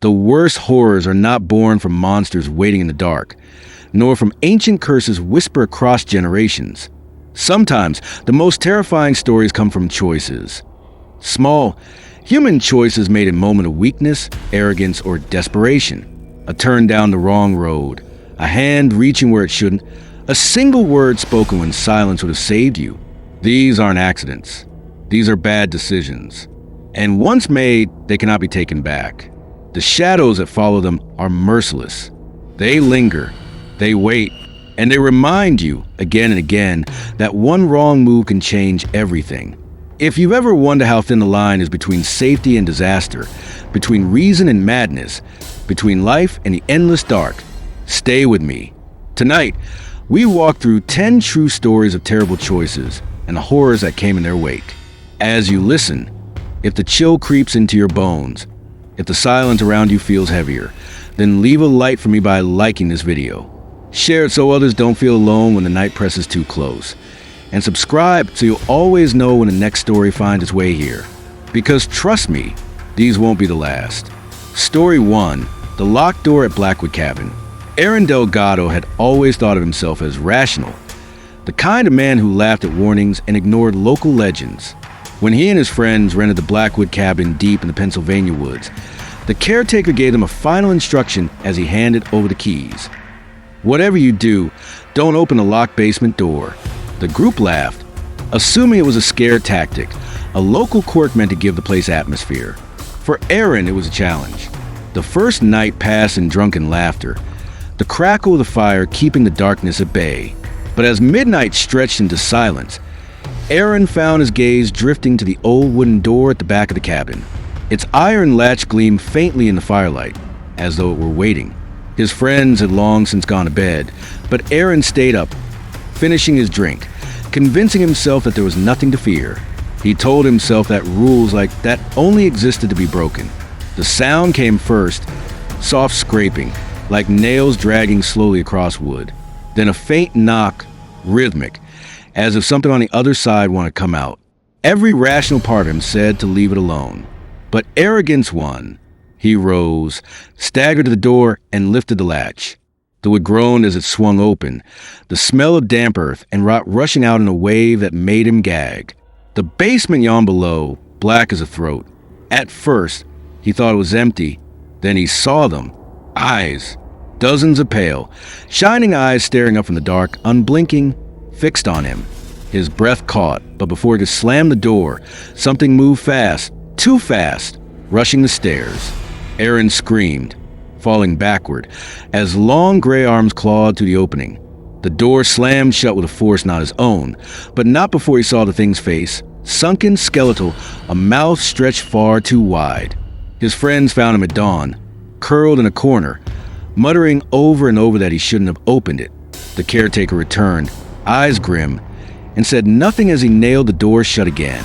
The worst horrors are not born from monsters waiting in the dark, nor from ancient curses whispered across generations. Sometimes, the most terrifying stories come from choices. Small, human choices made in a moment of weakness, arrogance, or desperation. A turn down the wrong road, a hand reaching where it shouldn't, a single word spoken when silence would have saved you. These aren't accidents. These are bad decisions. And once made, they cannot be taken back. The shadows that follow them are merciless. They linger, they wait, and they remind you again and again that one wrong move can change everything. If you've ever wondered how thin the line is between safety and disaster, between reason and madness, between life and the endless dark, stay with me. Tonight, we walk through 10 true stories of terrible choices and the horrors that came in their wake. As you listen, if the chill creeps into your bones, if the silence around you feels heavier, then leave a like for me by liking this video. Share it so others don't feel alone when the night presses too close. And subscribe so you'll always know when the next story finds its way here. Because trust me, these won't be the last. Story 1, The Locked Door at Blackwood Cabin. Aaron Delgado had always thought of himself as rational, the kind of man who laughed at warnings and ignored local legends. When he and his friends rented the Blackwood Cabin deep in the Pennsylvania woods, the caretaker gave them a final instruction as he handed over the keys. Whatever you do, don't open the locked basement door. The group laughed, assuming it was a scare tactic, a local quirk meant to give the place atmosphere. For Aaron, it was a challenge. The first night passed in drunken laughter, the crackle of the fire keeping the darkness at bay. But as midnight stretched into silence, Aaron found his gaze drifting to the old wooden door at the back of the cabin. Its iron latch gleamed faintly in the firelight, as though it were waiting. His friends had long since gone to bed, but Aaron stayed up, finishing his drink, convincing himself that there was nothing to fear. He told himself that rules like that only existed to be broken. The sound came first, soft scraping, like nails dragging slowly across wood. Then a faint knock, rhythmic, as if something on the other side wanted to come out. Every rational part of him said to leave it alone. But arrogance won. He rose, staggered to the door, and lifted the latch. The wood groaned as it swung open, the smell of damp earth and rot rushing out in a wave that made him gag. The basement yawned below, black as a throat. At first, he thought it was empty. Then he saw them. Eyes. Dozens of pale, shining eyes staring up from the dark, unblinking, fixed on him. His breath caught, but before he could slam the door, something moved fast, too fast, rushing the stairs. Aaron screamed, falling backward, as long gray arms clawed through the opening. The door slammed shut with a force not his own, but not before he saw the thing's face, sunken, skeletal, a mouth stretched far too wide. His friends found him at dawn, curled in a corner, muttering over and over that he shouldn't have opened it. The caretaker returned, eyes grim, and said nothing as he nailed the door shut again.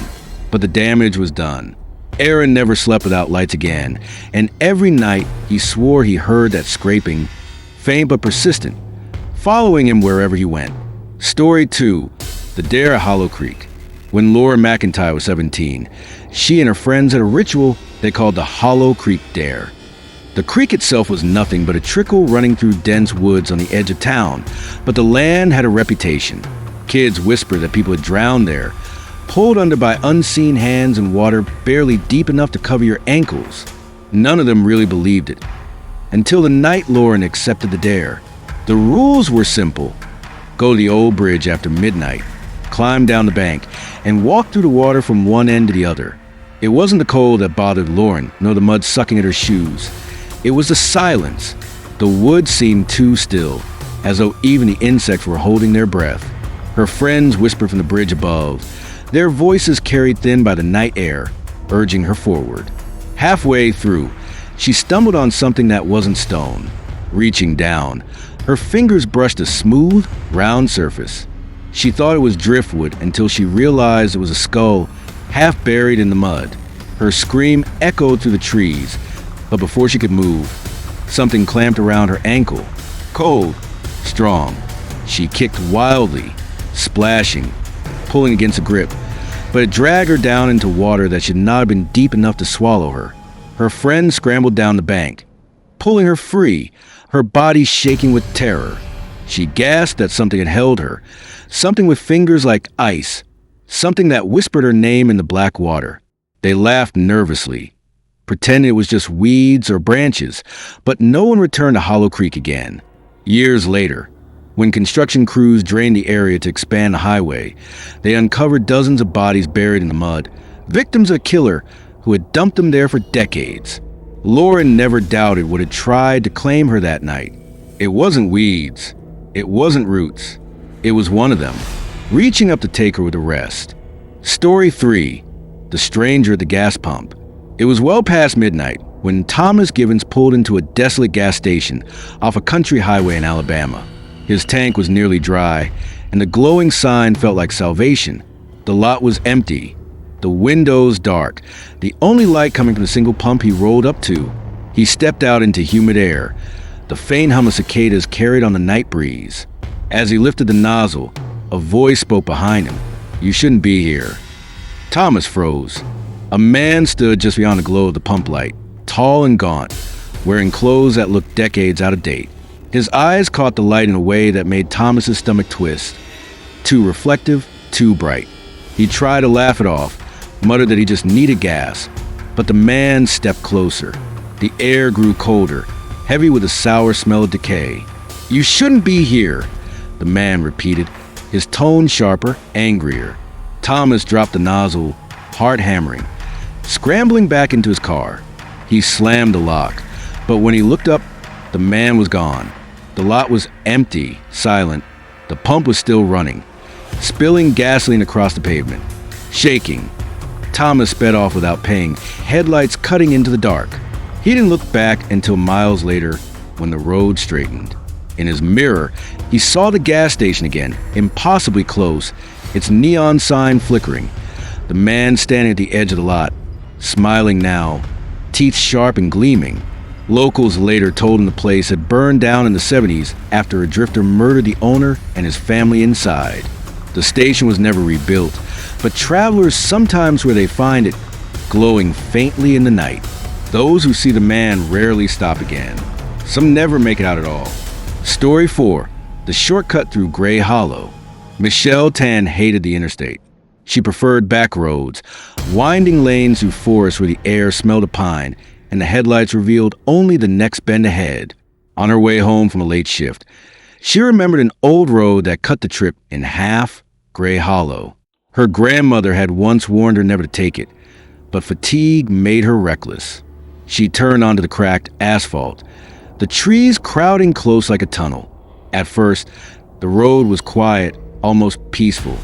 But the damage was done. Aaron never slept without lights again, and every night he swore he heard that scraping, faint but persistent, following him wherever he went. Story 2, The Dare at Hollow Creek. When Laura McIntyre was 17, she and her friends had a ritual they called the Hollow Creek Dare. The creek itself was nothing but a trickle running through dense woods on the edge of town, but the land had a reputation. Kids whispered that people had drowned there, pulled under by unseen hands in water barely deep enough to cover your ankles. None of them really believed it, until the night Lauren accepted the dare. The rules were simple. Go to the old bridge after midnight, climb down the bank, and walk through the water from one end to the other. It wasn't the cold that bothered Lauren, nor the mud sucking at her shoes. It was the silence. The woods seemed too still, as though even the insects were holding their breath. Her friends whispered from the bridge above, their voices carried thin by the night air, urging her forward. Halfway through, she stumbled on something that wasn't stone. Reaching down, her fingers brushed a smooth, round surface. She thought it was driftwood until she realized it was a skull, half buried in the mud. Her scream echoed through the trees, but before she could move, something clamped around her ankle. Cold, strong. She kicked wildly, splashing, pulling against a grip, but it dragged her down into water that should not have been deep enough to swallow her. Her friend scrambled down the bank, pulling her free, her body shaking with terror. She gasped that something had held her, something with fingers like ice, something that whispered her name in the black water. They laughed nervously, pretending it was just weeds or branches, but no one returned to Hollow Creek again. Years later, when construction crews drained the area to expand the highway, they uncovered dozens of bodies buried in the mud, victims of a killer who had dumped them there for decades. Lauren never doubted what had tried to claim her that night. It wasn't weeds. It wasn't roots. It was one of them, reaching up to take her with the rest. Story 3. The Stranger at the Gas Pump. It was well past midnight when Thomas Givens pulled into a desolate gas station off a country highway in Alabama. His tank was nearly dry, and the glowing sign felt like salvation. The lot was empty, the windows dark, the only light coming from the single pump he rolled up to. He stepped out into humid air, the faint hum of cicadas carried on the night breeze. As he lifted the nozzle, a voice spoke behind him. "You shouldn't be here." Thomas froze. A man stood just beyond the glow of the pump light, tall and gaunt, wearing clothes that looked decades out of date. His eyes caught the light in a way that made Thomas's stomach twist. Too reflective, too bright. He tried to laugh it off, muttered that he just needed gas. But the man stepped closer. The air grew colder, heavy with a sour smell of decay. "You shouldn't be here," the man repeated, his tone sharper, angrier. Thomas dropped the nozzle, heart hammering. Scrambling back into his car, he slammed the lock. But when he looked up, the man was gone. The lot was empty, silent. The pump was still running, spilling gasoline across the pavement. Shaking, Thomas sped off without paying, headlights cutting into the dark. He didn't look back until miles later when the road straightened. In his mirror, he saw the gas station again, impossibly close, its neon sign flickering. The man standing at the edge of the lot, smiling now, teeth sharp and gleaming. Locals later told him the place had burned down in the 70s after a drifter murdered the owner and his family inside. The station was never rebuilt, but travelers sometimes where they find it, glowing faintly in the night. Those who see the man rarely stop again. Some never make it out at all. Story 4. The Shortcut Through Gray Hollow. Michelle Tan hated the interstate. She preferred back roads, winding lanes through forests where the air smelled of pine and the headlights revealed only the next bend ahead. On her way home from a late shift, she remembered an old road that cut the trip in half, Gray Hollow. Her grandmother had once warned her never to take it, but fatigue made her reckless. She turned onto the cracked asphalt, the trees crowding close like a tunnel. At first, the road was quiet, almost peaceful.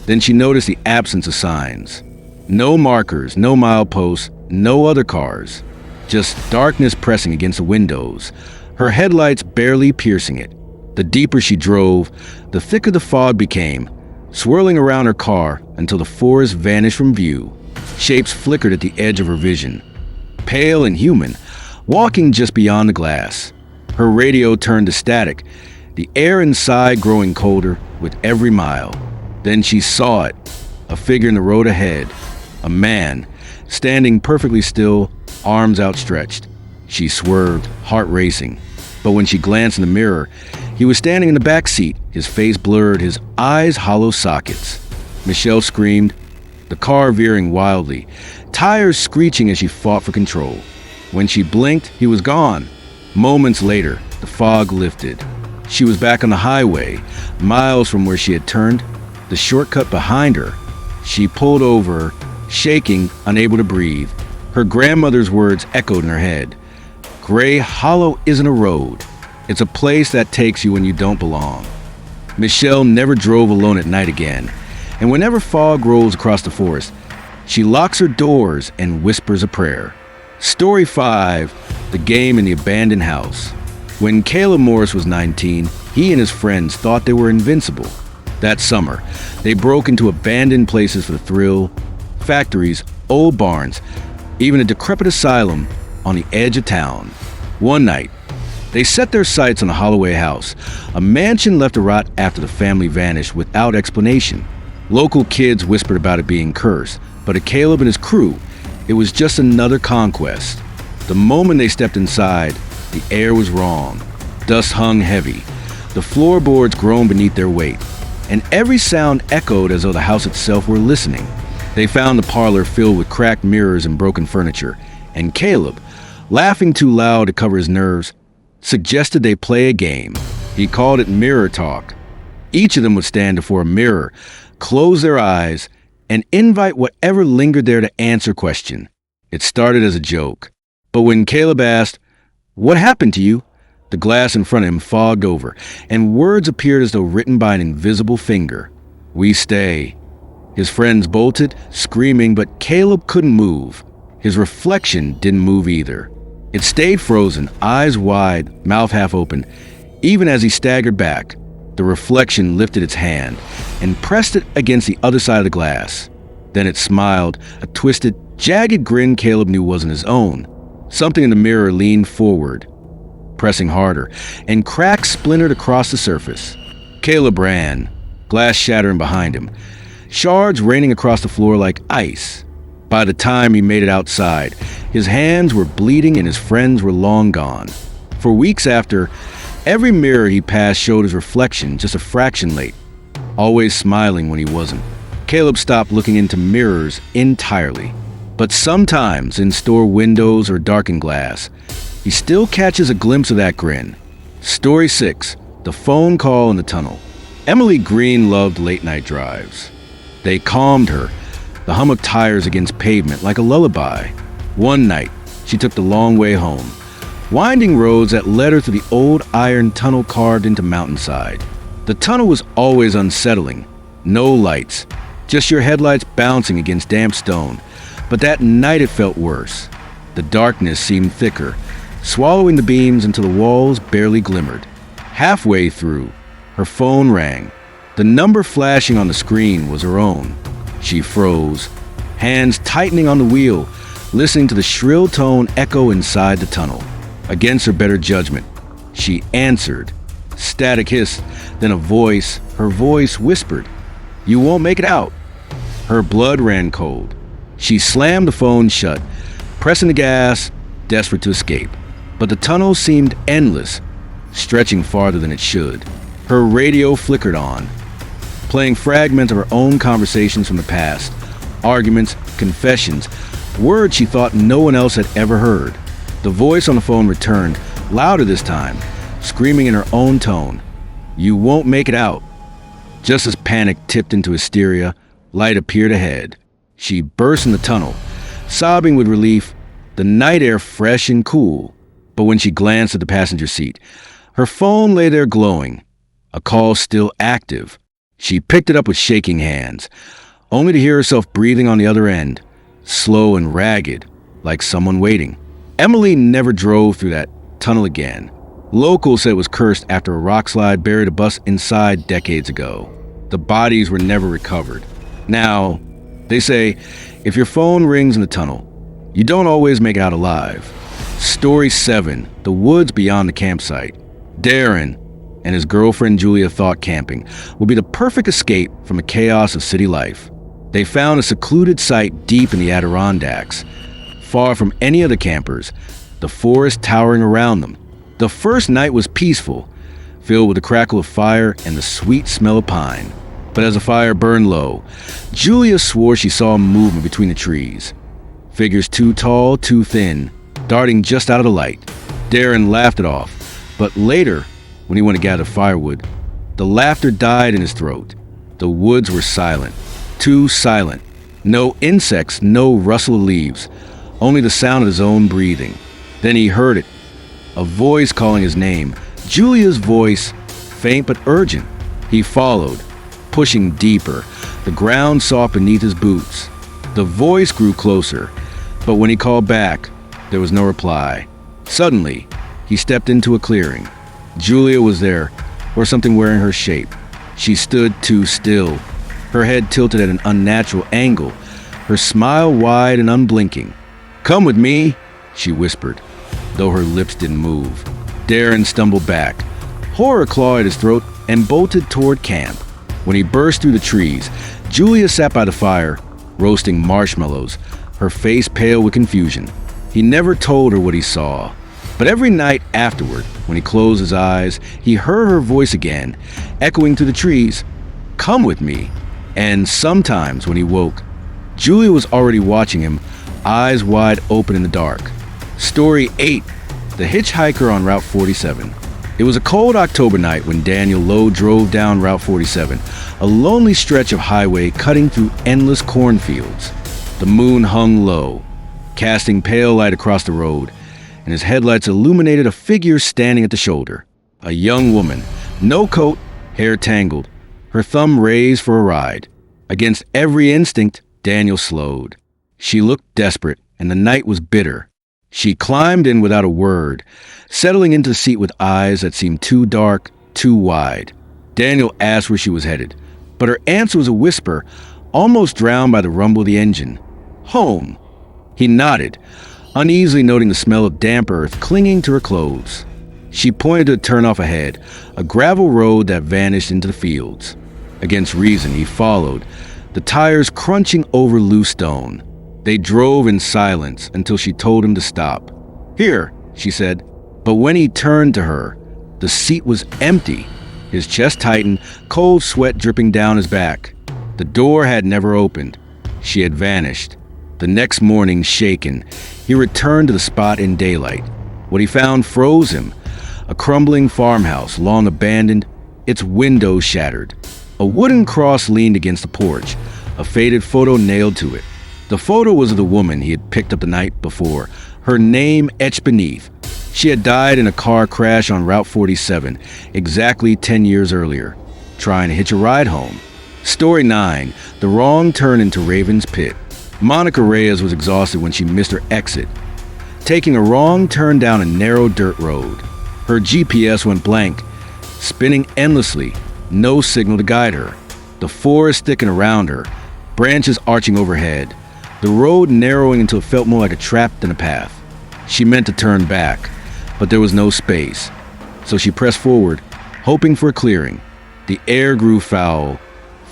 Then she noticed the absence of signs. No markers, no mileposts, no other cars. Just darkness pressing against the windows, her headlights barely piercing it. The deeper she drove, the thicker the fog became, swirling around her car until the forest vanished from view. Shapes flickered at the edge of her vision, pale and human, walking just beyond the glass. Her radio turned to static, the air inside growing colder with every mile. Then she saw it, a figure in the road ahead, a man, standing perfectly still, arms outstretched. She swerved, heart racing. But when she glanced in the mirror, he was standing in the back seat, his face blurred, his eyes hollow sockets. Michelle screamed, the car veering wildly, tires screeching as she fought for control. When she blinked, he was gone. Moments later, the fog lifted. She was back on the highway, miles from where she had turned, the shortcut behind her. She pulled over, shaking, unable to breathe. Her grandmother's words echoed in her head. Gray Hollow isn't a road. It's a place that takes you when you don't belong. Michelle never drove alone at night again, and whenever fog rolls across the forest, she locks her doors and whispers a prayer. Story 5. The Game in the Abandoned House. When Caleb Morris was 19, he and his friends thought they were invincible. That summer, they broke into abandoned places for the thrill, factories, old barns, even a decrepit asylum on the edge of town. One night, they set their sights on a Holloway house, a mansion left to rot after the family vanished without explanation. Local kids whispered about it being cursed, but to Caleb and his crew, it was just another conquest. The moment they stepped inside, the The air was wrong. Dust hung heavy. The floorboards groaned beneath their weight, and every sound echoed as though the house itself were listening. They found the parlor filled with cracked mirrors and broken furniture, and Caleb, laughing too loud to cover his nerves, suggested they play a game. He called it mirror talk. Each of them would stand before a mirror, close their eyes, and invite whatever lingered there to answer question. It started as a joke, but when Caleb asked, "What happened to you?" the glass in front of him fogged over, and words appeared as though written by an invisible finger. "We stay." His friends bolted, screaming, but Caleb couldn't move. His reflection didn't move either. It stayed frozen, eyes wide, mouth half open. Even as he staggered back, the reflection lifted its hand and pressed it against the other side of the glass. Then it smiled, a twisted, jagged grin Caleb knew wasn't his own. Something in the mirror leaned forward, pressing harder, and cracks splintered across the surface. Caleb ran, glass shattering behind him, shards raining across the floor like ice. By the time he made it outside, his hands were bleeding and his friends were long gone. For weeks after, every mirror he passed showed his reflection just a fraction late, always smiling when he wasn't. Caleb stopped looking into mirrors entirely. But sometimes, in store windows or darkened glass, he still catches a glimpse of that grin. Story 6, The Phone Call in the Tunnel. Emily Green loved late-night drives. They calmed her, the hum of tires against pavement like a lullaby. One night, she took the long way home, winding roads that led her to the old iron tunnel carved into mountainside. The tunnel was always unsettling. No lights, just your headlights bouncing against damp stone. But that night it felt worse. The darkness seemed thicker, swallowing the beams until the walls barely glimmered. Halfway through, her phone rang. The number flashing on the screen was her own. She froze, hands tightening on the wheel, listening to the shrill tone echo inside the tunnel. Against her better judgment, she answered. Static hiss, then a voice, her voice whispered, "You won't make it out." Her blood ran cold. She slammed the phone shut, pressing the gas, desperate to escape. But the tunnel seemed endless, stretching farther than it should. Her radio flickered on, playing fragments of her own conversations from the past, arguments, confessions, words she thought no one else had ever heard. The voice on the phone returned, louder this time, screaming in her own tone, "You won't make it out." Just as panic tipped into hysteria, light appeared ahead. She burst in the tunnel, sobbing with relief, the night air fresh and cool. But when she glanced at the passenger seat, her phone lay there glowing, a call still active. She picked it up with shaking hands, only to hear herself breathing on the other end, slow and ragged, like someone waiting. Emily never drove through that tunnel again. Locals said it was cursed after a rock slide buried a bus inside decades ago. The bodies were never recovered. Now, they say, if your phone rings in the tunnel, you don't always make it out alive. Story 7, The Woods Beyond the Campsite. Darren and his girlfriend Julia thought camping would be the perfect escape from the chaos of city life. They found a secluded site deep in the Adirondacks, far from any other campers, the forest towering around them. The first night was peaceful, filled with the crackle of fire and the sweet smell of pine. But as the fire burned low, Julia swore she saw a movement between the trees. Figures too tall, too thin, darting just out of the light. Darren laughed it off, but later, when he went to gather firewood, the laughter died in his throat. The woods were silent, too silent. No insects, no rustle of leaves, only the sound of his own breathing. Then he heard it, a voice calling his name. Julia's voice, faint but urgent. He followed, pushing deeper, the ground soft beneath his boots. The voice grew closer, but when he called back, there was no reply. Suddenly, he stepped into a clearing. Julia was there, or something wearing her shape. She stood too still, her head tilted at an unnatural angle, her smile wide and unblinking. "Come with me," she whispered, though her lips didn't move. Darren stumbled back, horror clawed at his throat, and bolted toward camp. When he burst through the trees, Julia sat by the fire, roasting marshmallows, her face pale with confusion. He never told her what he saw. But every night afterward, when he closed his eyes, he heard her voice again, echoing through the trees, "Come with me." And sometimes when he woke, Julia was already watching him, eyes wide open in the dark. Story 8. The Hitchhiker on Route 47. It was a cold October night when Daniel Lowe drove down Route 47, a lonely stretch of highway cutting through endless cornfields. The moon hung low, casting pale light across the road, and his headlights illuminated a figure standing at the shoulder. A young woman, no coat, hair tangled, her thumb raised for a ride. Against every instinct, Daniel slowed. She looked desperate, and the night was bitter. She climbed in without a word, settling into the seat with eyes that seemed too dark, too wide. Daniel asked where she was headed, but her answer was a whisper, almost drowned by the rumble of the engine. "Home." He nodded, uneasily noting the smell of damp earth clinging to her clothes. She pointed to a turnoff ahead, a gravel road that vanished into the fields. Against reason, he followed, the tires crunching over loose stone. They drove in silence until she told him to stop. "Here," she said. But when he turned to her, the seat was empty. His chest tightened, cold sweat dripping down his back. The door had never opened. She had vanished. The next morning, shaken, he returned to the spot in daylight. What he found froze him. A crumbling farmhouse, long abandoned, its windows shattered. A wooden cross leaned against the porch, a faded photo nailed to it. The photo was of the woman he had picked up the night before, her name etched beneath. She had died in a car crash on Route 47, exactly 10 years earlier, trying to hitch a ride home. Story 9. The Wrong Turn into Raven's Pit. Monica Reyes was exhausted when she missed her exit, taking a wrong turn down a narrow dirt road. Her GPS went blank, spinning endlessly, no signal to guide her. The forest thickened around her, branches arching overhead, the road narrowing until it felt more like a trap than a path. She meant to turn back, but there was no space. So she pressed forward, hoping for a clearing. The air grew foul,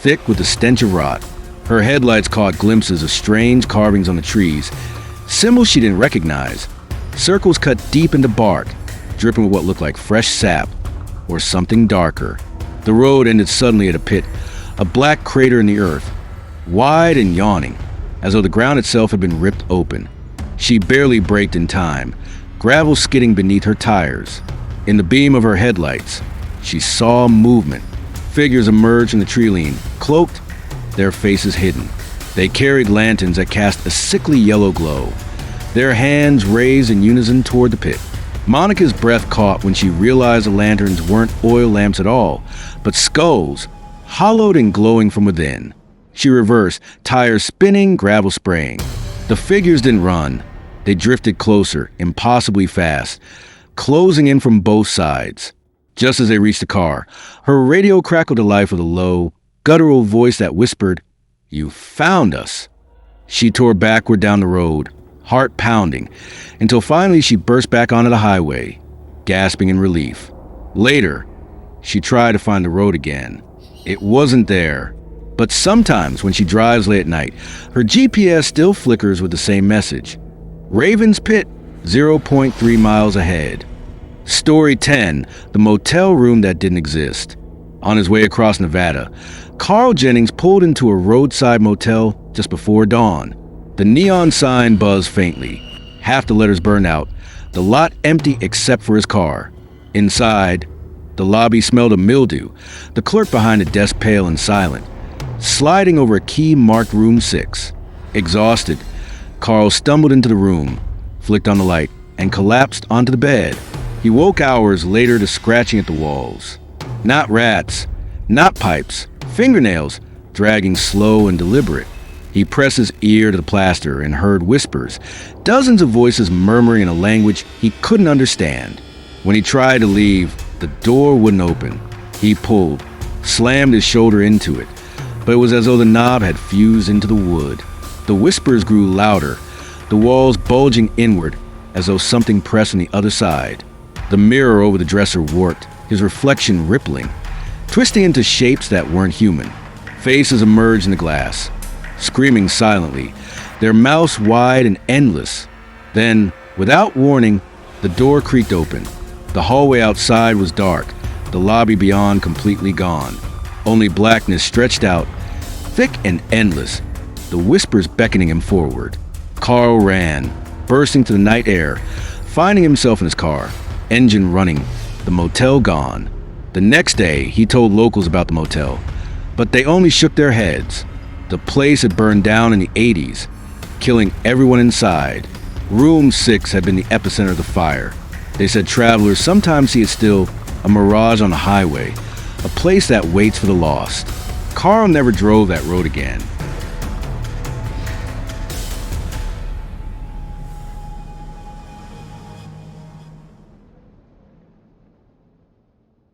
thick with the stench of rot. Her headlights caught glimpses of strange carvings on the trees, symbols she didn't recognize, circles cut deep into bark, dripping with what looked like fresh sap, or something darker. The road ended suddenly at a pit, a black crater in the earth, wide and yawning, as though the ground itself had been ripped open. She barely braked in time, gravel skidding beneath her tires. In the beam of her headlights, she saw movement. Figures emerged from the tree lean, cloaked, their faces hidden. They carried lanterns that cast a sickly yellow glow, their hands raised in unison toward the pit. Monica's breath caught when she realized the lanterns weren't oil lamps at all, but skulls, hollowed and glowing from within. She reversed, tires spinning, gravel spraying. The figures didn't run. They drifted closer, impossibly fast, closing in from both sides. Just as they reached the car, her radio crackled to life with a low, guttural voice that whispered, "You found us." She tore backward down the road, heart pounding, until finally she burst back onto the highway, gasping in relief. Later, she tried to find the road again. It wasn't there. But sometimes when she drives late at night, her GPS still flickers with the same message. Raven's Pit, 0.3 miles ahead. Story 10. The Motel Room That Didn't Exist. On his way across Nevada, Carl Jennings pulled into a roadside motel just before dawn. The neon sign buzzed faintly. Half the letters burned out, the lot empty except for his car. Inside, the lobby smelled of mildew, the clerk behind the desk pale and silent, sliding over a key marked room 6. Exhausted, Carl stumbled into the room, flicked on the light, and collapsed onto the bed. He woke hours later to scratching at the walls. Not rats, not pipes, fingernails, dragging slow and deliberate. He pressed his ear to the plaster and heard whispers, dozens of voices murmuring in a language he couldn't understand. When he tried to leave, the door wouldn't open. He pulled, slammed his shoulder into it, but it was as though the knob had fused into the wood. The whispers grew louder, the walls bulging inward, as though something pressed on the other side. The mirror over the dresser warped, his reflection rippling, twisting into shapes that weren't human. Faces emerged in the glass, screaming silently, their mouths wide and endless. Then, without warning, the The door creaked open. The hallway outside was dark, the lobby beyond completely gone. Only blackness stretched out, thick and endless, the whispers beckoning him forward. Carl ran, bursting to the night air, finding himself in his car, engine running, the motel gone. The next day, he told locals about the motel, but they only shook their heads. The place had burned down in the 80s, killing everyone inside. Room 6 had been the epicenter of the fire. They said travelers sometimes see it still, a mirage on the highway, a place that waits for the lost. Carl never drove that road again.